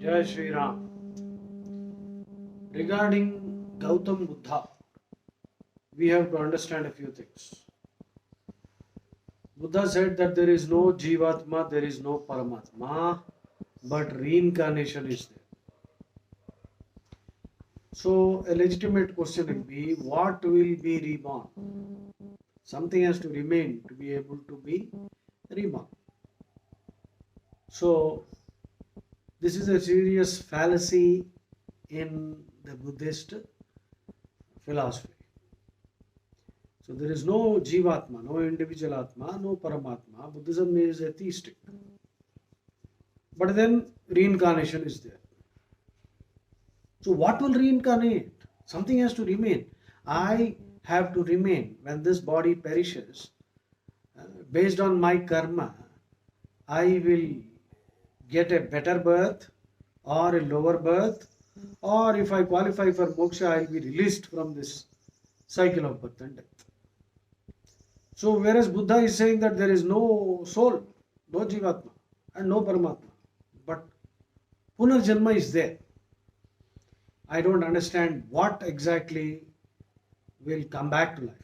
Jai Shri Ram. Regarding Gautam Buddha, we have to understand a few things. Buddha said that there is no Jivatma, there is no Paramatma, but reincarnation is there. So, a legitimate question will be, what will be reborn? Something has to remain to be able to be reborn. So, this is a serious fallacy in the Buddhist philosophy. So there is no Jivatma, no individual Atma, no Paramatma. Buddhism is atheistic. But then reincarnation is there. So what will reincarnate? Something has to remain. I have to remain when this body perishes. Based on my karma, I will get a better birth or a lower birth, or if I qualify for moksha, I will be released from this cycle of birth and death. So whereas Buddha is saying that there is no soul, no Jivatma and no Paramatma, but Punarjanma is there. I don't understand what exactly will come back to life.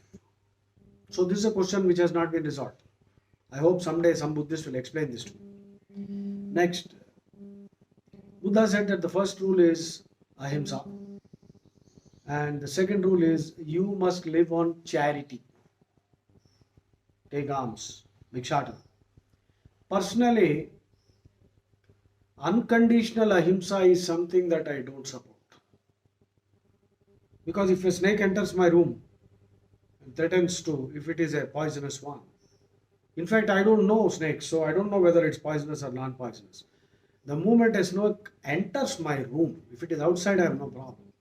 So this is a question which has not been resolved. I hope someday some Buddhist will explain this to me. Next, Buddha said that the first rule is ahimsa, and the second rule is you must live on charity. Take alms, bhikshata. Personally, unconditional ahimsa is something that I don't support. Because if a snake enters my room and threatens to, if it is a poisonous one, in fact, I don't know snakes, so I don't know whether it's poisonous or non-poisonous. The moment a snake enters my room, if it is outside, I have no problem.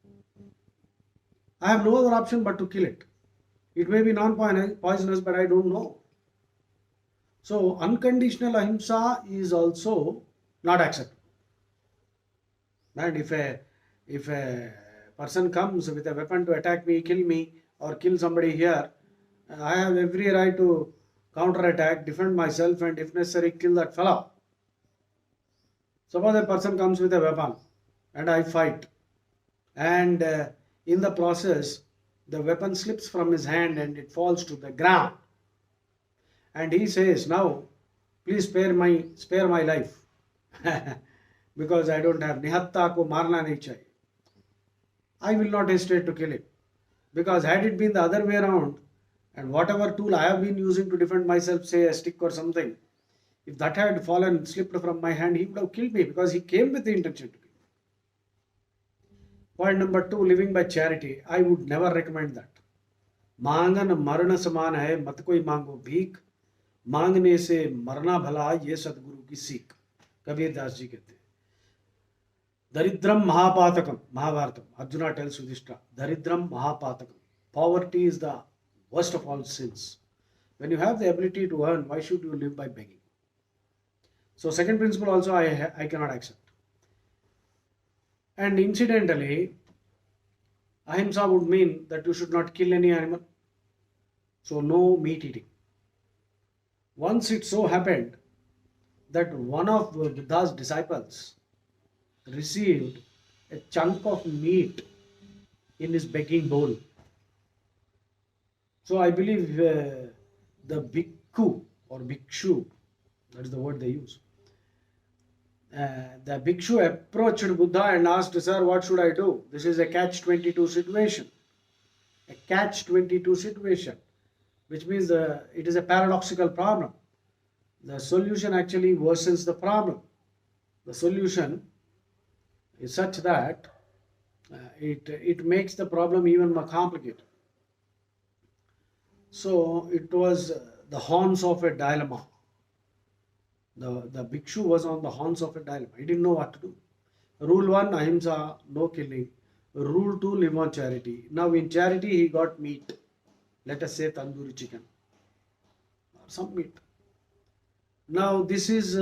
I have no other option but to kill it. It may be non-poisonous, but I don't know. So, unconditional ahimsa is also not acceptable. And if a person comes with a weapon to attack me, kill me, or kill somebody here, I have every right to counter-attack, defend myself, and if necessary, kill that fellow. Suppose a person comes with a weapon and I fight, and in the process, the weapon slips from his hand and it falls to the ground. And he says, now, please spare my life. Because I don't have nihatta ko marna nahi chahiye. I will not hesitate to kill him. Because had it been the other way around, and whatever tool I have been using to defend myself, say a stick or something, if that had fallen, slipped from my hand, he would have killed me because he came with the intention to kill me. Point number 2, living by charity. I would never recommend that. मांगन मरण समान है, मत कोई मांगो भीख, मांगने से मरना भला, ये सदगुरु की सीख. कबीर दास जी कहते हैं. Daridram Mahapatakam, Mahabharatam. Arjuna tells Yudhishthira, Daridram Mahapatakam. Poverty is the worst of all sins. When you have the ability to earn, why should you live by begging? So second principle also I cannot accept. And incidentally, ahimsa would mean that you should not kill any animal. So no meat eating. Once it so happened that one of Buddha's disciples received a chunk of meat in his begging bowl. So I believe the bhikkhu or bhikshu, that is the word they use. The bhikshu approached Buddha and asked, sir, what should I do? This is a catch-22 situation. A catch-22 situation, which means it is a paradoxical problem. The solution actually worsens the problem. The solution is such that it makes the problem even more complicated. So it was the horns of a dilemma. The bhikshu was on the horns of a dilemma. He didn't know what to do. Rule 1, ahimsa, no killing. Rule 2, live on charity. Now in charity he got meat. Let us say tandoori chicken or some meat. Now this is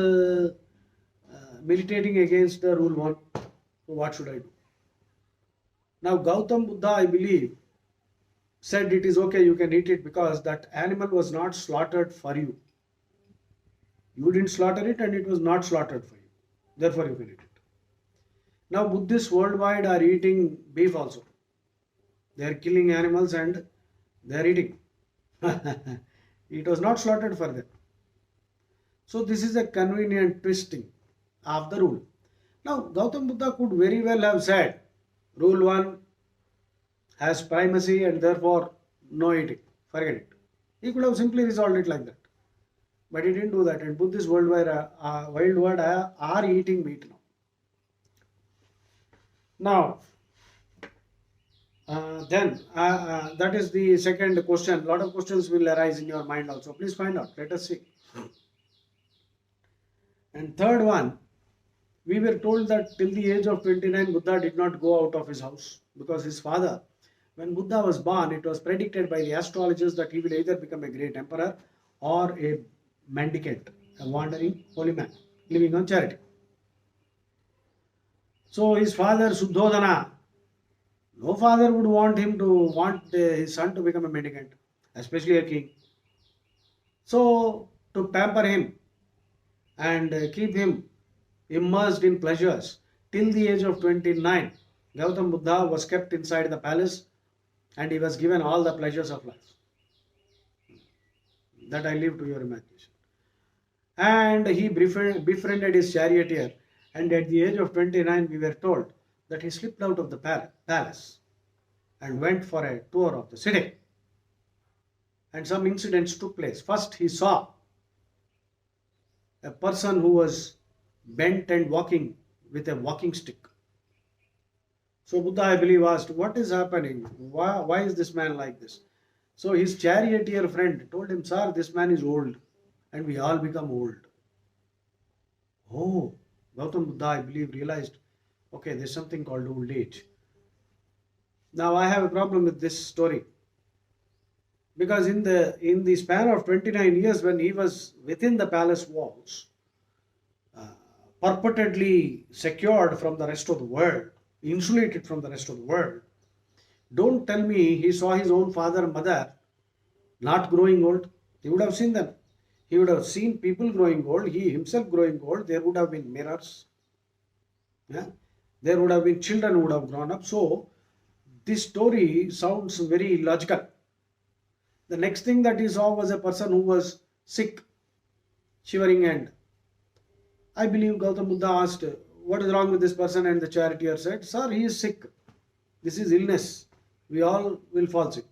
militating against the rule 1. So what should I do? Now Gautam Buddha, I believe, said it is okay, you can eat it because that animal was not slaughtered for you. You didn't slaughter it and it was not slaughtered for you. Therefore you can eat it. Now Buddhists worldwide are eating beef also. They are killing animals and they are eating. It was not slaughtered for them. So this is a convenient twisting of the rule. Now Gautam Buddha could very well have said, rule 1 has primacy and therefore no eating. Forget it. He could have simply resolved it like that. But he didn't do that. And Buddhists worldwide are eating meat now. Now, that is the second question. A lot of questions will arise in your mind also. Please find out. Let us see. And third one, we were told that till the age of 29, Buddha did not go out of his house because his father, when Buddha was born, it was predicted by the astrologers that he will either become a great emperor or a mendicant, a wandering holy man, living on charity. So his father, Suddhodana, no father would want his son to become a mendicant, especially a king. So to pamper him and keep him immersed in pleasures till the age of 29, Gautam Buddha was kept inside the palace and he was given all the pleasures of life. That I leave to your imagination. And he befriended his charioteer, and at the age of 29 we were told that he slipped out of the palace and went for a tour of the city. And some incidents took place. First he saw a person who was bent and walking with a walking stick. So Buddha, I believe, asked, what is happening? Why is this man like this? So his charioteer friend told him, sir, this man is old and we all become old. Oh, Gautam Buddha, I believe, realized, okay, there's something called old age. Now I have a problem with this story. Because in the span of 29 years when he was within the palace walls, purportedly secured from the rest of the world, insulated from the rest of the world, don't tell me he saw his own father and mother not growing old. He would have seen them. He would have seen people growing old, he himself growing old. There would have been mirrors. Yeah? There would have been children who would have grown up. So this story sounds very illogical. The next thing that he saw was a person who was sick, shivering, and I believe Gautam Buddha asked, what is wrong with this person? And the charioteer said, sir, he is sick. This is illness. We all will fall sick.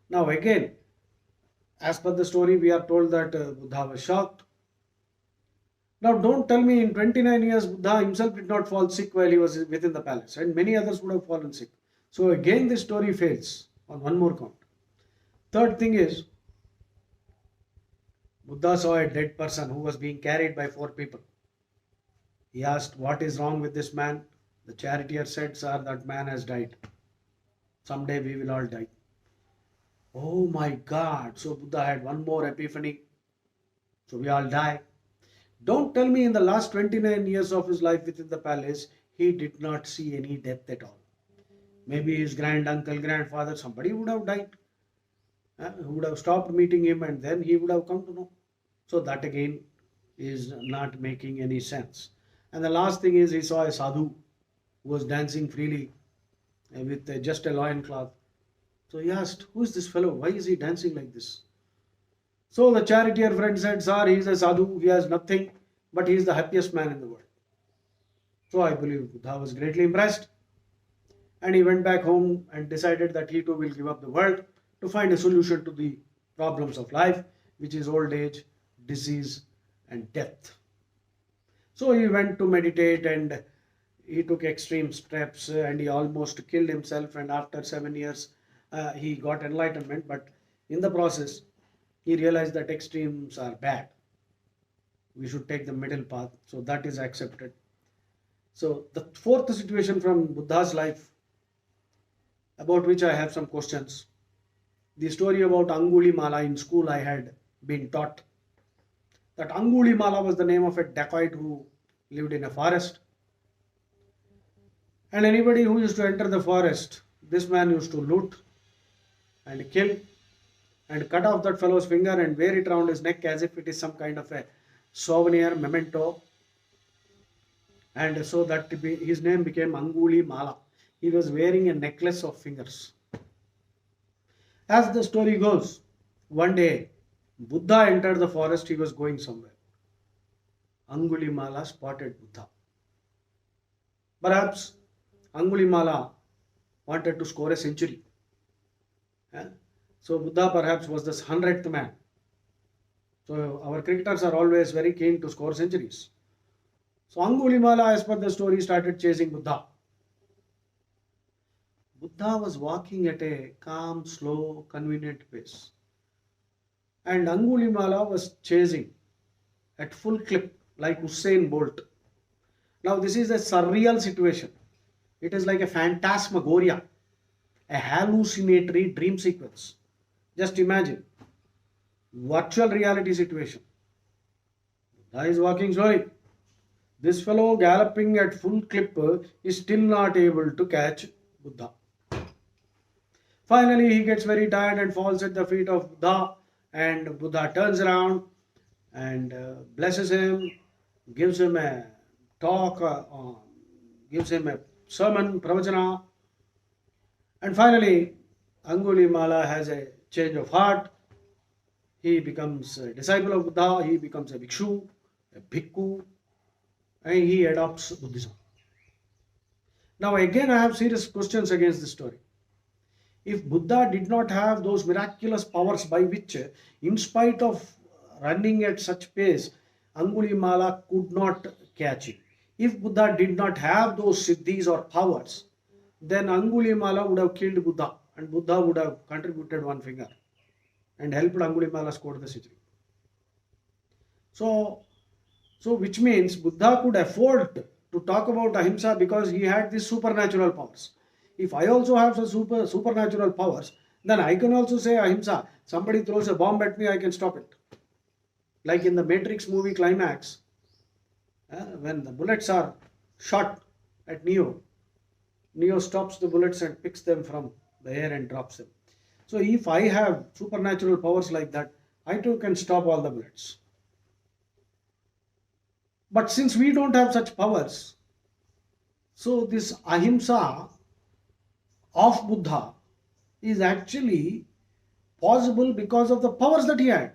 Now again, as per the story, we are told that Buddha was shocked. Now don't tell me in 29 years Buddha himself did not fall sick while he was within the palace, and many others would have fallen sick. So again this story fails on one more count. Third thing is, Buddha saw a dead person who was being carried by 4 people. He asked, what is wrong with this man? The charioteer said, sir, that man has died. Someday we will all die. Oh my God. So Buddha had one more epiphany. So we all die. Don't tell me in the last 29 years of his life within the palace, he did not see any death at all. Maybe his granduncle, grandfather, somebody would have died. Who would have stopped meeting him and then he would have come to know. So that again is not making any sense. And the last thing is he saw a sadhu who was dancing freely with just a loincloth. So he asked, who is this fellow? Why is he dancing like this? So the charioteer friend said, sir, he is a sadhu, he has nothing, but he is the happiest man in the world. So I believe Buddha was greatly impressed and he went back home and decided that he too will give up the world to find a solution to the problems of life, which is old age, disease, and death. So he went to meditate and he took extreme steps and he almost killed himself, and after 7 years he got enlightenment, but in the process he realized that extremes are bad. We should take the middle path, so that is accepted. So the fourth situation from Buddha's life, about which I have some questions. The story about Angulimala. In school I had been taught that Angulimala was the name of a dacoit who lived in a forest. And anybody who used to enter the forest, this man used to loot and kill and cut off that fellow's finger and wear it around his neck as if it is some kind of a souvenir, memento. and so his name became Anguli Mala. He was wearing a necklace of fingers. As the story goes, one day Buddha entered the forest. He was going somewhere. Angulimala spotted Buddha. Perhaps Angulimala wanted to score a century. Eh? So Buddha perhaps was the 100th man. So our cricketers are always very keen to score centuries. So Angulimala, as per the story, started chasing Buddha. Buddha was walking at a calm, slow, convenient pace. And Angulimala was chasing at full clip like Usain Bolt. Now this is a surreal situation. It is like a phantasmagoria, a hallucinatory dream sequence. Just imagine, virtual reality situation. Buddha is walking slowly. This fellow galloping at full clip is still not able to catch Buddha. Finally, he gets very tired and falls at the feet of Buddha, and Buddha turns around and blesses him, gives him a talk, gives him a sermon, pravachana, and finally, Angulimala has a change of heart. He becomes a disciple of Buddha, he becomes a bhikshu, a bhikkhu, and he adopts Buddhism. Now, again, I have serious questions against this story. If Buddha did not have those miraculous powers by which, in spite of running at such pace, Angulimala could not catch him. If Buddha did not have those siddhis or powers, then Angulimala would have killed Buddha and Buddha would have contributed one finger and helped Angulimala score the century. So which means Buddha could afford to talk about ahimsa because he had these supernatural powers. If I also have some supernatural powers, then I can also say ahimsa. Somebody throws a bomb at me, I can stop it. Like in the Matrix movie climax, when the bullets are shot at Neo, Neo stops the bullets and picks them from the air and drops them. So if I have supernatural powers like that, I too can stop all the bullets. But since we don't have such powers, so this ahimsa of Buddha is actually possible because of the powers that he had.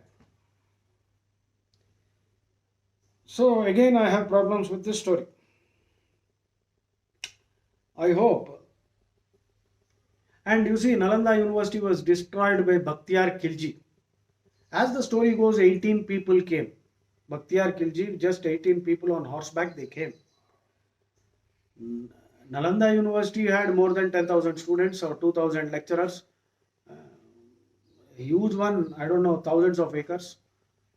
So again, I have problems with this story. I hope. And you see, Nalanda University was destroyed by Bhaktiar Khilji. As the story goes, 18 people came. Bhaktiar Khilji, just 18 people on horseback, they came. Nalanda University had more than 10,000 students or 2,000 lecturers. A huge one, I don't know, thousands of acres,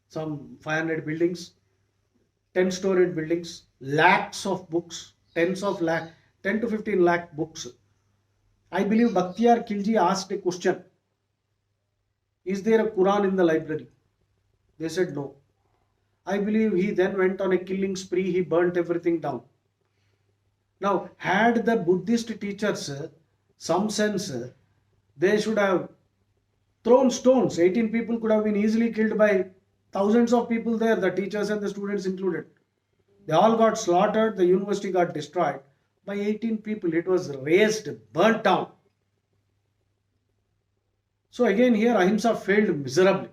some 500 buildings, 10-storied buildings, lakhs of books, 10 to 15 lakh books. I believe Bhaktiar Khilji asked a question. Is there a Quran in the library? They said no. I believe he then went on a killing spree. He burnt everything down. Now, had the Buddhist teachers some sense, they should have thrown stones. 18 people could have been easily killed by thousands of people there, the teachers and the students included. They all got slaughtered. The university got destroyed by 18 people. It was razed, burnt down. So again here ahimsa failed miserably.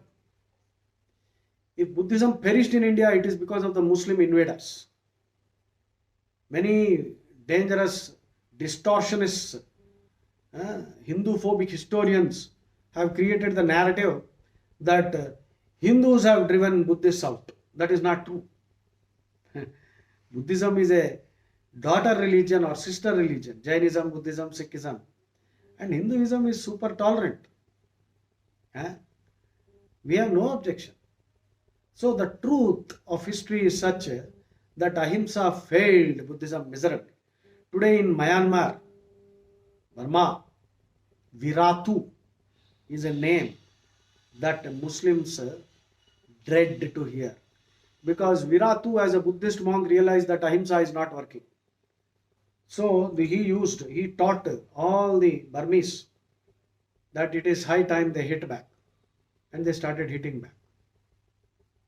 If Buddhism perished in India, it is because of the Muslim invaders. Many dangerous distortionists, Hindu phobic historians have created the narrative that Hindus have driven Buddhists out. That is not true. Buddhism is a daughter religion or sister religion. Jainism, Buddhism, Sikhism. And Hinduism is super tolerant. We have no objection. So the truth of history is such that ahimsa failed Buddhism miserably. Today in Myanmar, Burma, Viratu is a name that Muslims dread to hear. Because Viratu, as a Buddhist monk, realized that ahimsa is not working. So he taught all the Burmese that it is high time they hit back. And they started hitting back.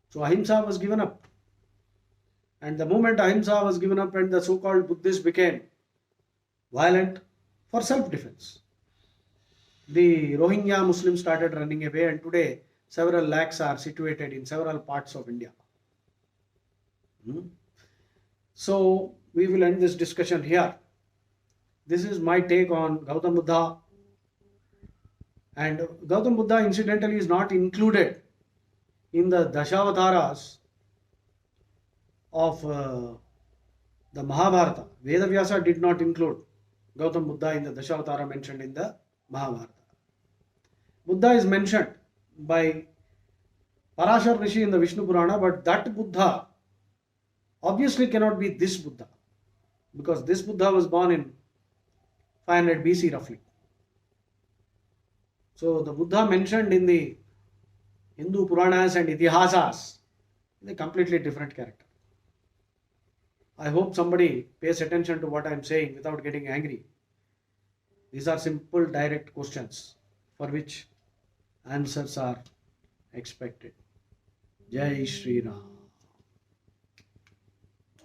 So ahimsa was given up. And the moment ahimsa was given up and the so-called Buddhists became violent for self-defense, the Rohingya Muslims started running away, and today several lakhs are situated in several parts of India. So we will end this discussion here. This is my take on Gautam Buddha. And Gautam Buddha incidentally is not included in the Dashavataras of the Mahabharata. Vedavyasa did not include Gautam Buddha in the Dashavatara mentioned in the Mahabharata. Buddha is mentioned by Parashar Rishi in the Vishnu Purana, but that Buddha obviously cannot be this Buddha, because this Buddha was born in 500 BC roughly. So the Buddha mentioned in the Hindu Puranas and Itihasas is a completely different character. I hope somebody pays attention to what I am saying without getting angry. These are simple, direct questions for which answers are expected. Jai Shri Ram.